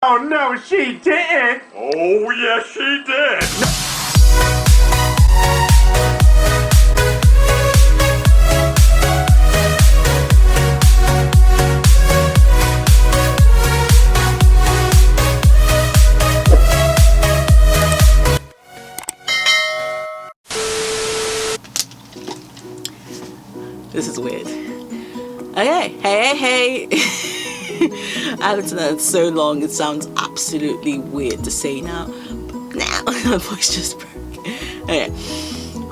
Oh no, she didn't! Oh yes, she did! This is weird. Okay, hey. I haven't done that so long, it sounds absolutely weird to say now. Now, my voice just broke. Okay.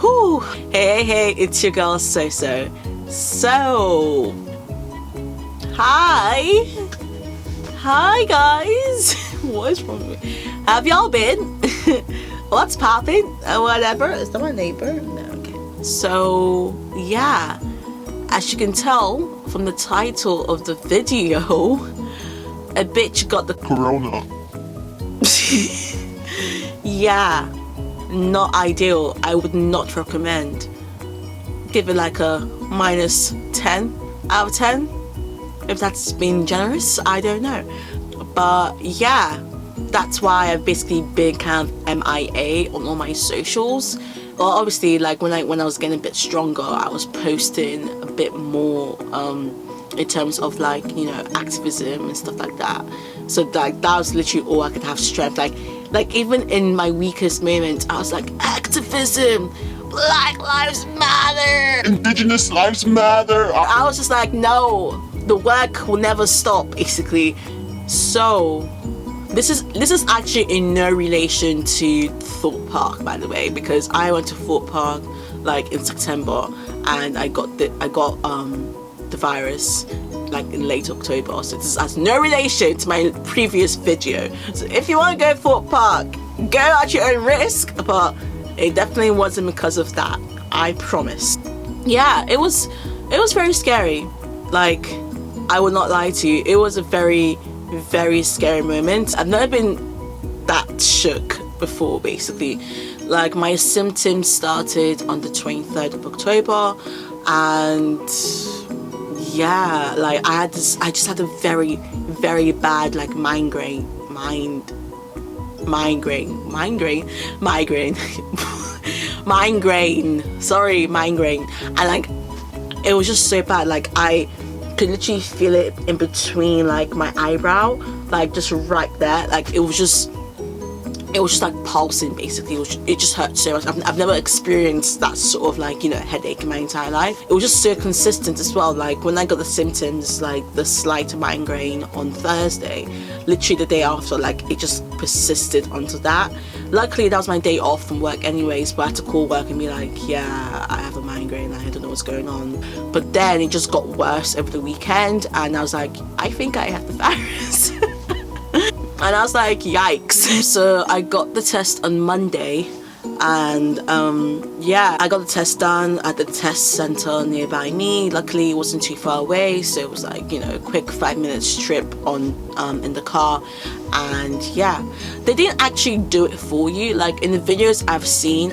Whew. Hey, it's your girl Soso. So, hi guys. What is wrong with me? Have y'all been? What's poppin'? Whatever. Is that my neighbor? No, okay. So, yeah. As you can tell from the title of the video, a bitch got the Corona. Yeah, not ideal. I would not recommend. Give it like a minus 10 out of 10. If that's being generous, I don't know. But yeah, that's why I've basically been kind of MIA on all my socials. Well, obviously, like when I was getting a bit stronger, I was posting a bit more in terms of like, you know, activism and stuff like that. So like that was literally all I could have strength. Like even in my weakest moments, I was like, activism, Black Lives Matter, Indigenous lives matter. I was just like, no, the work will never stop, basically. So this is actually in no relation to Thorpe Park, by the way, because I went to Thorpe Park like in September and I got the virus like in late October. So this has no relation to my previous video. So if you want to go to Thorpe Park, go at your own risk, but it definitely wasn't because of that, I promise. Yeah, it was very scary. Like, I would not lie to you, it was a very scary moment. I've never been that shook before, basically. Like, my symptoms started on the 23rd of October, and yeah, like I just had a very bad like migraine, and like it was just so bad. Like I could literally feel it in between like my eyebrow, like just right there. Like it was just like pulsing, basically. It just hurt so much. I've never experienced that sort of like, you know, headache in my entire life. It was just so consistent as well. Like when I got the symptoms, like the slight migraine on Thursday, literally the day after, like it just persisted onto that. Luckily that was my day off from work anyways, but I had to call work and be like, yeah, I have a migraine, I don't know what's going on. But then it just got worse over the weekend and I was like, I think I have the virus. And I was like, yikes. So I got the test on Monday and yeah, I got the test done at the test center nearby me. Luckily it wasn't too far away, so it was like, you know, a quick 5-minute trip on in the car. And yeah, they didn't actually do it for you. Like in the videos I've seen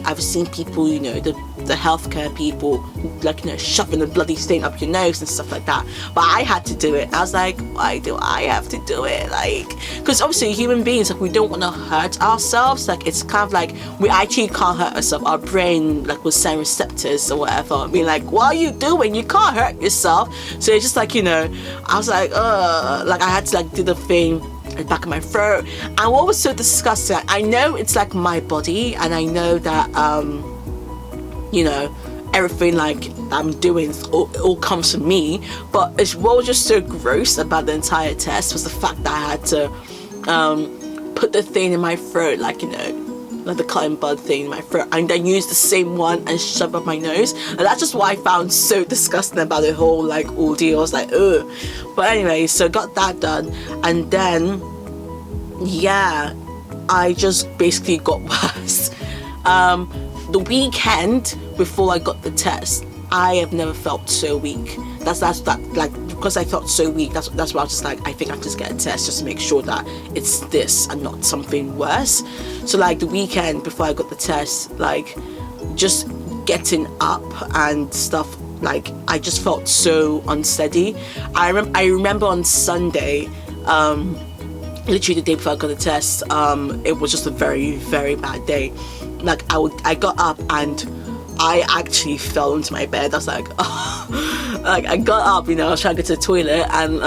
people, you know, the healthcare people, like, you know, shoving the bloody thing up your nose and stuff like that. But I had to do it. I was like, why do I have to do it? Like, because obviously human beings, like, we don't want to hurt ourselves. Like, it's kind of like we actually can't hurt ourselves. Our brain, like, will send receptors or whatever. I mean, like, what are you doing? You can't hurt yourself. So it's just like, you know, I was like, like I had to like do the thing at the back of my throat. And what was so disgusting, I know it's like my body, and I know that you know, everything like I'm doing all comes from me, but what was just so gross about the entire test was the fact that I had to put the thing in my throat, like, you know, like the cotton bud thing in my throat, and then use the same one and shove up my nose. And that's just what I found so disgusting about the whole like ordeal. I was like, ugh. But anyway, so got that done, and then yeah, I just basically got worse. The weekend before I got the test, I have never felt so weak. That's that, like, because I felt so weak, that's why I was just like, I think I have to just get a test just to make sure that it's this and not something worse. So like the weekend before I got the test, like just getting up and stuff, like I just felt so unsteady. I remember on Sunday, literally the day before I got the test, it was just a very, very bad day. Like I got up and I actually fell into my bed. I was like, oh. Like I got up, I was trying to get to the toilet, and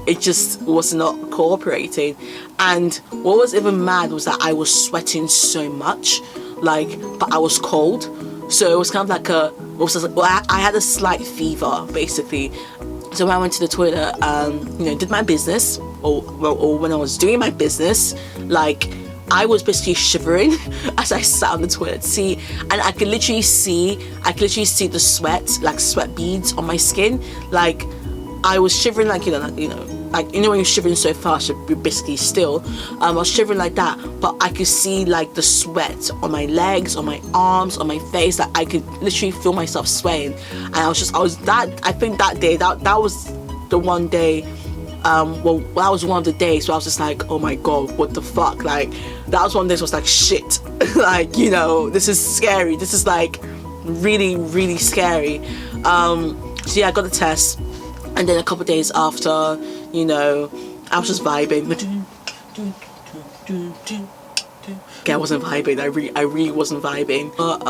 it just was not cooperating. And what was even mad was that I was sweating so much, but I was cold. So it was kind of like I had a slight fever basically. So when I went to the toilet, did my business, or when I was doing my business, I was basically shivering as I sat on the toilet seat, and I could literally see the sweat beads on my skin. I was shivering when you're shivering so fast, you're basically still. I was shivering like that, but I could see the sweat on my legs, on my arms, on my face. I could literally feel myself sweating, and I think that day, that was the one day. That was one of the days where I was just like, oh my god, what the fuck? That was one of the days where I was like, shit. This is scary. This is really, really scary. So yeah, I got the test, and then a couple of days after, I was just vibing. Okay, I wasn't vibing. I really wasn't vibing. But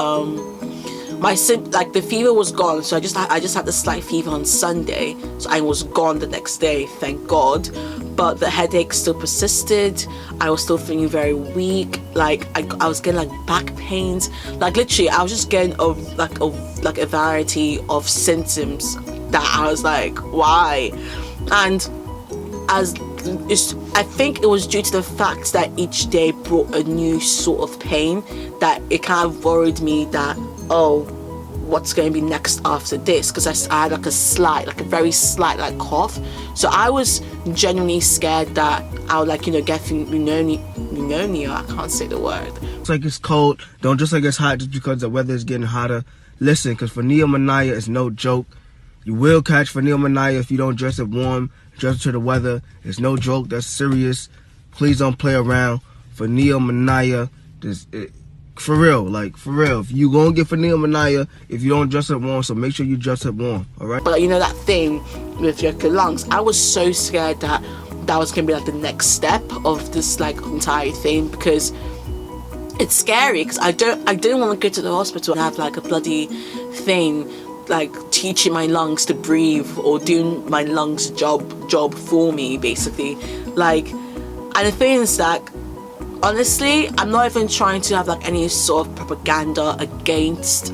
the fever was gone, so I just had the slight fever on Sunday, so I was gone the next day, thank God. But the headache still persisted. I was still feeling very weak. I was getting back pains. Literally, I was just getting a variety of symptoms that I was like, why? And I think it was due to the fact that each day brought a new sort of pain, that it kind of worried me that, oh, what's going to be next after this? Because I had a very slight cough. So I was genuinely scared that I would get pneumonia. I can't say the word. It's it's cold. Don't just it's hot just because the weather is getting hotter. Listen, because for pneumonia is no joke. You will catch for pneumonia if you don't dress it warm, dress it to the weather. It's no joke. That's serious. Please don't play around. For pneumonia, for real, for real. If you gonna get for pneumonia, if you don't dress it warm, so make sure you dress it warm, all right? But that thing with your lungs, I was so scared that was gonna be the next step of this entire thing, because it's scary. Because I didn't want to go to the hospital and have a bloody thing teaching my lungs to breathe or doing my lungs job for me, basically. And the thing is that, honestly, I'm not even trying to have any sort of propaganda against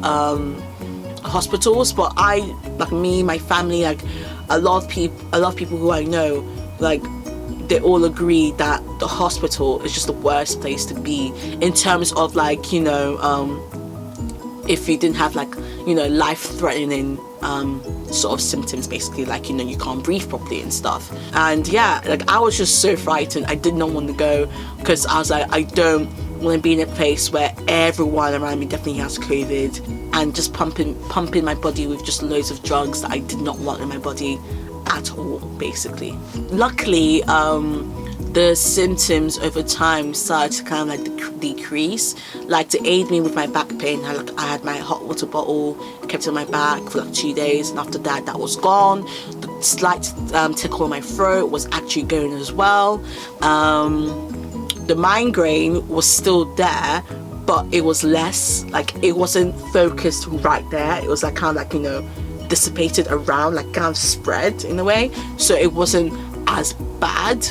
hospitals, but me, my family, a lot of people who I know, they all agree that the hospital is just the worst place to be in terms of if you didn't have life-threatening sort of symptoms, basically, you can't breathe properly and stuff. And yeah, I was just so frightened. I did not want to go, because I was I don't want to be in a place where everyone around me definitely has COVID, and just pumping my body with just loads of drugs that I did not want in my body at all, basically. Luckily, the symptoms over time started to kind of decrease, to aid me with my back pain. I had my hot water bottle, kept it on my back for 2 days, and after that was gone. The slight tickle in my throat was actually going as well. The migraine was still there, but it was less, it wasn't focused right there. It was kind of dissipated around, kind of spread in a way, so it wasn't as bad.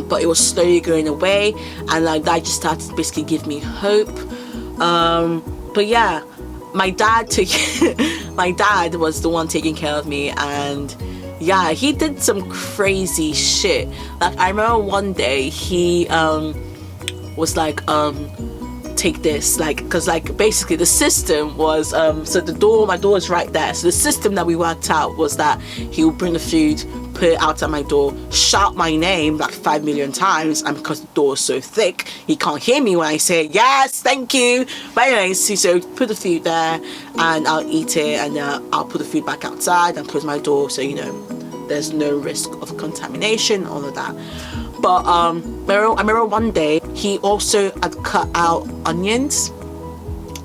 But it was slowly going away, and that just started to basically give me hope. But yeah, my dad was the one taking care of me, and yeah, he did some crazy shit. I remember one day he was take this, because basically the system was so my door is right there, so the system that we worked out was that he would bring the food, put it out at my door, shout my name 5 million times, and because the door is so thick, he can't hear me when I say yes, thank you. But anyways, so put the food there, and I'll eat it, and I'll put the food back outside and close my door, so there's no risk of contamination, all of that. But I remember one day he also had cut out onions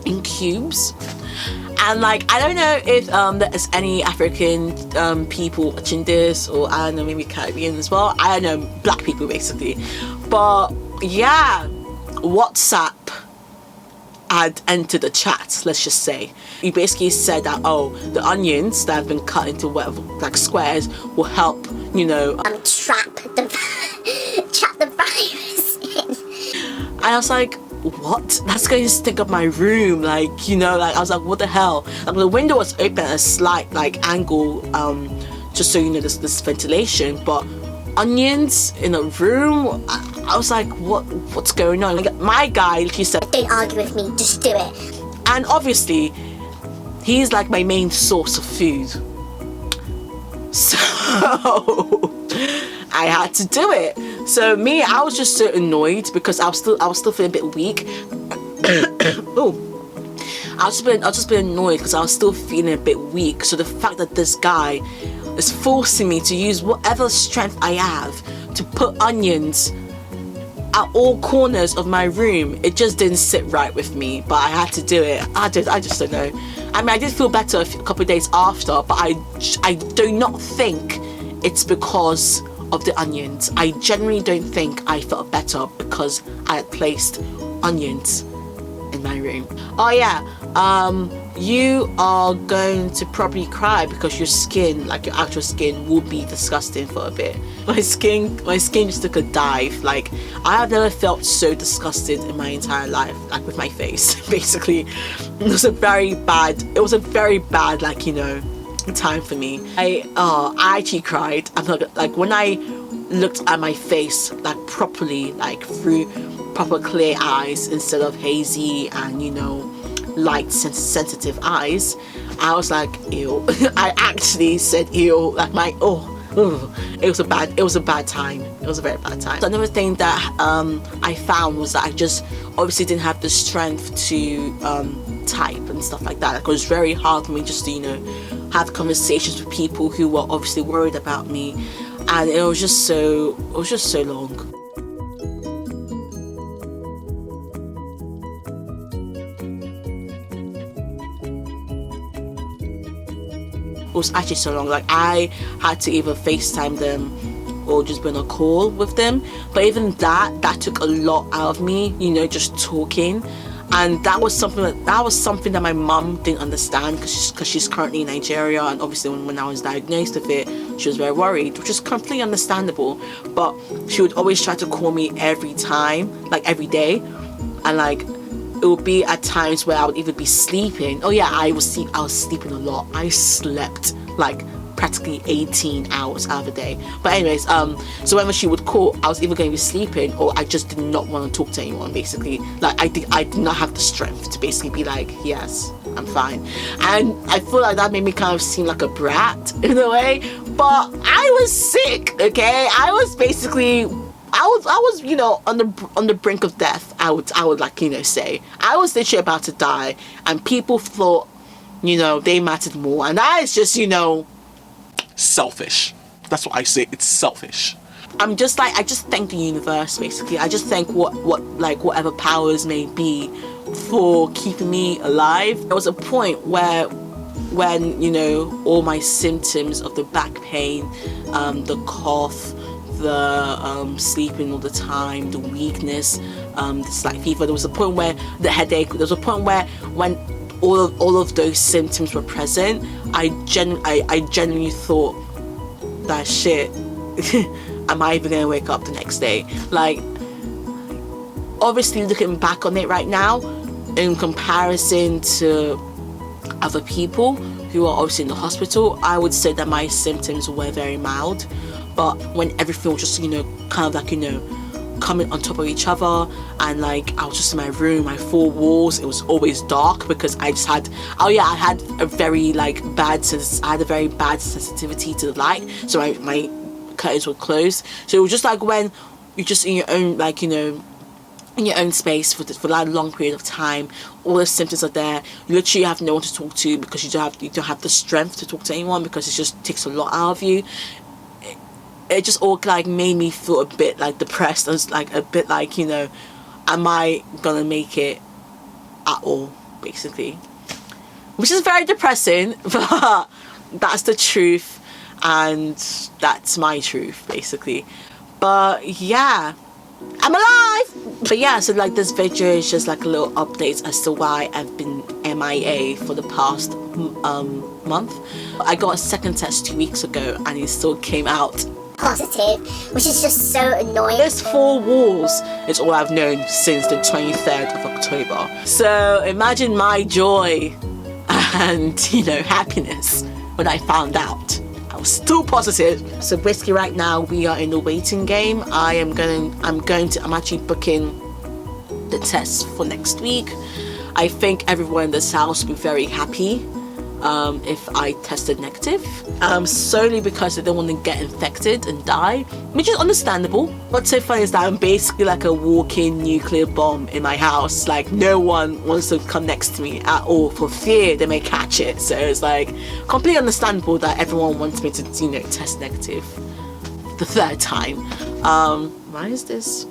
in cubes, And like, I don't know if there's any African people watching this, or I don't know, maybe Caribbean as well. I don't know, black people basically. But yeah, WhatsApp had entered the chat, let's just say. He basically said that, oh, the onions that have been cut into whatever, like squares, will help, you know, trap the virus in. And I was like, what? That's going to stink up my room, like, you know, like, I was like, what the hell? Like, the window was open at a slight, like, angle, just so you know, this ventilation, but onions in a room, I was like, what's going on? Like, my guy, he said, don't argue with me, just do it. and obviously, he's like my main source of food. So, I had to do it. So me, I was just so annoyed because I was still feeling a bit weak. Oh. I was just been annoyed because I was still feeling a bit weak. So the fact that this guy is forcing me to use whatever strength I have to put onions at all corners of my room, it just didn't sit right with me. But I had to do it. I just don't know. I mean, I did feel better a couple of days after, but I do not think it's because of the onions. I generally don't think I felt better because I had placed onions in my room. Oh yeah, you are going to probably cry because your skin, like your actual skin, will be disgusting for a bit. My skin just took a dive. Like, I have never felt so disgusted in my entire life, like with my face. Basically, it was a very bad, like, you know, time for me. I actually cried. I'm not, like, when I looked at my face, like, properly, like through proper clear eyes instead of hazy and, you know, light sensitive eyes, I was like, ew. I actually said ew, like my it was a bad time. It was a very bad time. So another thing that I found was that I just obviously didn't have the strength to type and stuff like that. Like, it was very hard for me just to, you know, have conversations with people who were obviously worried about me, and it was just so long. It was actually so long. Like, I had to either FaceTime them or just be on a call with them. But even that took a lot out of me, you know, just talking. And that was something that my mum didn't understand because she's currently in Nigeria, and obviously when I was diagnosed with it, she was very worried, which is completely understandable. But she would always try to call me every time, like every day, and like, it would be at times where I would either be sleeping. Oh yeah, I was sleeping a lot. I slept like practically 18 hours out of a day. But anyways, so whenever she would call, I was either going to be sleeping or I just did not want to talk to anyone, basically. Like, I did not have the strength to basically be like, yes, I'm fine. And I feel like that made me kind of seem like a brat in a way. But I was sick, okay? I was basically, I was, you know, on the brink of death. I would like, you know, say I was literally about to die, and people thought, you know, they mattered more, and that is just, you know, selfish. That's what I say. It's selfish. I'm just like, I just thank the universe, basically. I just thank whatever powers may be for keeping me alive. There was a point where, when, you know, all my symptoms of the back pain, the cough, the sleeping all the time, the weakness, the slight fever, there was a point where the headache, there was a point where when all of those symptoms were present, I genuinely thought that shit, am I even gonna wake up the next day? Like, obviously looking back on it right now, in comparison to other people who are obviously in the hospital, I would say that my symptoms were very mild. But when everything was just, you know, kind of like, you know, coming on top of each other, and like, I was just in my room, my four walls, it was always dark because I just had, I had a very bad sensitivity to the light, so my curtains were closed. So it was just like when you're just in your own, like, you know, in your own space for that long period of time, all the symptoms are there. You literally have no one to talk to because you don't have the strength to talk to anyone because it just takes a lot out of you. It just all like made me feel a bit like depressed. I was like a bit like, you know, am I gonna make it at all, basically? which is very depressing, but that's the truth, and that's my truth basically. But yeah, I'm alive. But yeah, so like this video is just like a little update as to why I've been MIA for the past month. I got a second test 2 weeks ago and it still came out positive, which is just so annoying. This 4 walls is all I've known since the 23rd of October. So imagine my joy and, you know, happiness when I found out I was still positive. So basically right now we are in the waiting game. I'm actually booking the tests for next week. I think everyone in this house will be very happy if I tested negative, solely because I don't want to get infected and die, which is understandable. What's so funny is that I'm basically like a walking nuclear bomb in my house. Like no one wants to come next to me at all for fear they may catch it. So it's like completely understandable that everyone wants me to, you know, test negative the 3rd time. Why is this?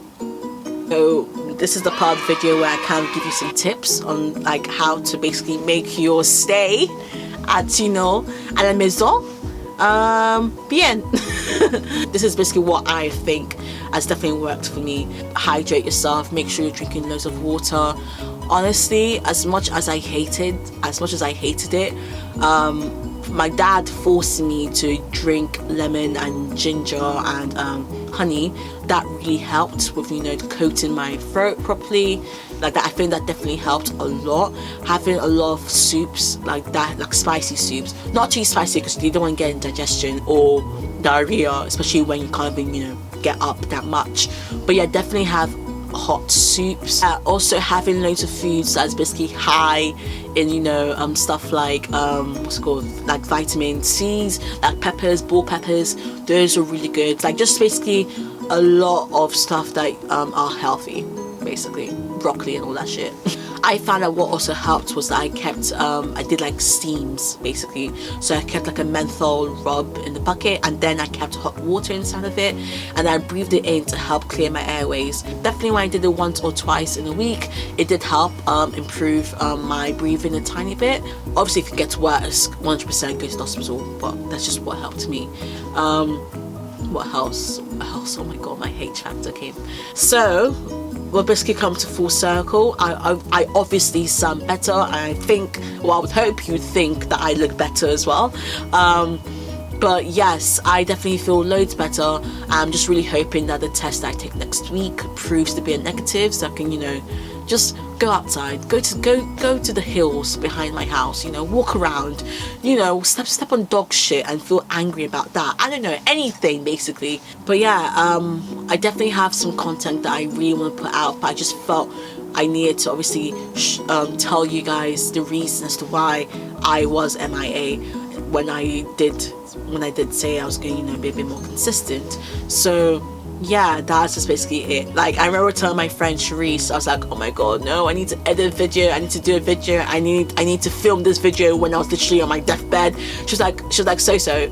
So this is the part of the video where I can give you some tips on like how to basically make your stay at, you know, à la maison bien. This is basically what I think has definitely worked for me. Hydrate yourself, make sure you're drinking loads of water. Honestly, as much as I hated it, my dad forced me to drink lemon and ginger and honey. That really helped with, you know, coating my throat properly. Like that, I think that definitely helped a lot. Having a lot of soups like that, like spicy soups, not too spicy because you don't want to get indigestion or diarrhea, especially when you can't even, you know, get up that much. But yeah, definitely have hot soups. Also having loads of foods that's basically high in, you know, stuff like what's it called, like vitamin C's, like peppers, bell peppers. Those are really good. Like just basically a lot of stuff that are healthy, basically broccoli and all that shit. I found out what also helped was that I kept I did like steams basically. So I kept like a menthol rub in the bucket, and then I kept hot water inside of it, and I breathed it in to help clear my airways. Definitely when I did it once or twice in a week, it did help improve my breathing a tiny bit. Obviously if it gets worse, 100% go to the hospital, but that's just what helped me. What else? Oh my god, my hate chapter came. So we'll basically come to full circle. I obviously sound better, and I think, well, I would hope you'd think that I look better as well. But yes, I definitely feel loads better. I'm just really hoping that the test I take next week proves to be a negative, so I can, you know, just go outside, go to the hills behind my house, you know, walk around, you know, step on dog shit and feel angry about that. I don't know, anything basically. But yeah, I definitely have some content that I really want to put out, but I just felt I needed to obviously tell you guys the reason as to why I was MIA when I did say I was going to, you know, be a bit more consistent. So yeah, that's just basically it. Like I remember telling my friend Sharice, I was like, oh my god, no, I need to edit a video, I need to do a video, I need to film this video when I was literally on my deathbed. She was like Soso.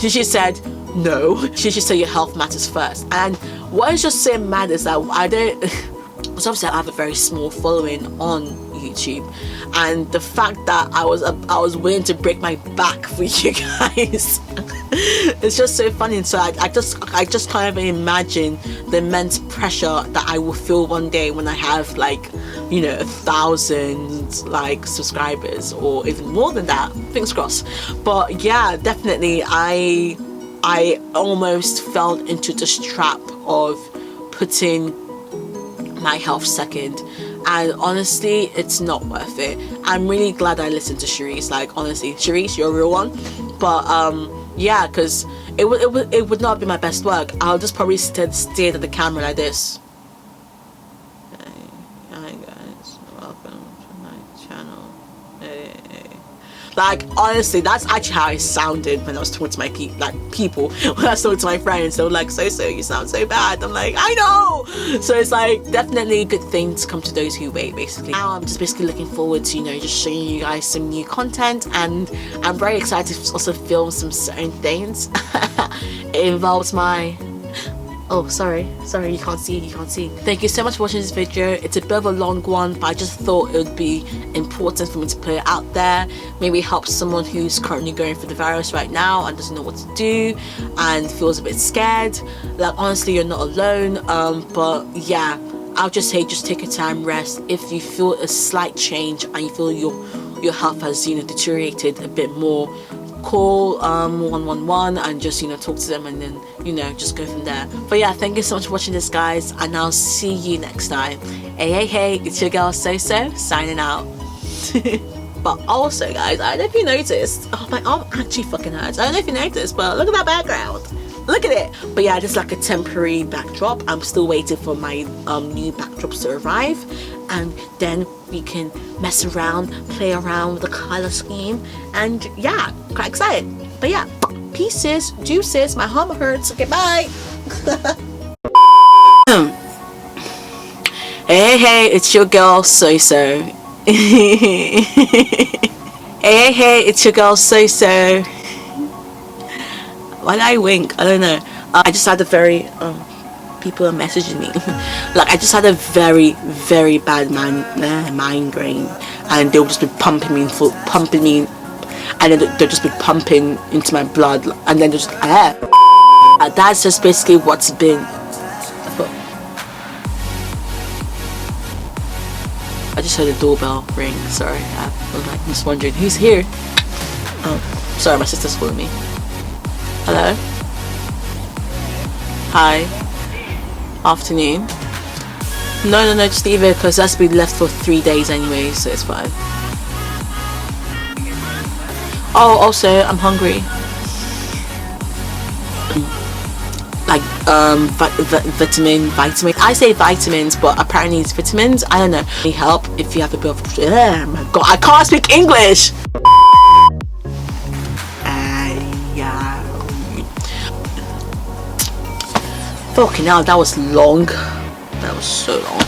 She said no, she should say your health matters first. And what is just so mad is that I don't, because obviously I have a very small following on YouTube, and the fact that I was willing to break my back for you guys it's just so funny. And so I just kind of imagine the immense pressure that I will feel one day when I have, like, you know, 1,000 like subscribers or even more than that, fingers crossed. But yeah, definitely I almost fell into this trap of putting my health second, and honestly it's not worth it. I'm really glad I listened to Sharice. Like honestly, Sharice, you're a real one. But yeah, because it would not be my best work. I'll just probably stare at the camera like this. Hi guys, welcome to my channel. Hey. Like honestly, that's actually how I sounded when I was talking to my people. When I was talking to my friends, they were like, "Soso, you sound so bad." I'm like, I know. So it's like definitely good things come to those who wait. Basically, now I'm just basically looking forward to, you know, just showing you guys some new content, and I'm very excited to also film some certain things. It involves my Oh, sorry, you can't see. Thank you so much for watching this video. It's a bit of a long one, but I just thought it would be important for me to put it out there. Maybe help someone who's currently going through the virus right now and doesn't know what to do and feels a bit scared. Like, honestly, you're not alone. But yeah, I'll just say, just take your time, rest. If you feel a slight change and you feel your health has, you know, deteriorated a bit more, call 111 and just, you know, talk to them, and then, you know, just go from there. But yeah, thank you so much for watching this, guys, and I'll see you next time. Hey, it's your girl Soso signing out. But also, guys, I don't know if you noticed, oh, my arm actually fucking hurts. I don't know if you noticed, but look at that background. Look at it. But yeah, just like a temporary backdrop. I'm still waiting for my new backdrops to arrive, and then we can mess around, play around with the color scheme, and yeah, quite excited. But yeah, pieces, juices, my arm hurts. Okay, bye. Hey, it's your girl Soso. Hey, it's your girl Soso. Why did I wink? I don't know. I just had a very people are messaging me. Like, I just had a very, very bad migraine, and they'll just be pumping me, and then they'll just be pumping into my blood, and then just that's just basically what's been. I just heard a doorbell ring. Sorry, I'm just wondering who's here. Oh, sorry, my sister's calling me. Hello. Hi. Afternoon. No, just leave it, because that's been left for 3 days anyway, so it's fine. Oh, also, I'm hungry. Like, vitamin. I say vitamins, but apparently it's vitamins. I don't know. Need help if you have a bit of. Oh my god, I can't speak English. Yeah. Fucking hell, that was long. That was so long.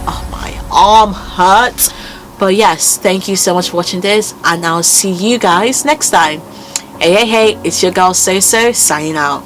Oh, my arm hurts. But yes, thank you so much for watching this, and I'll see you guys next time. Hey, it's your girl Soso signing out.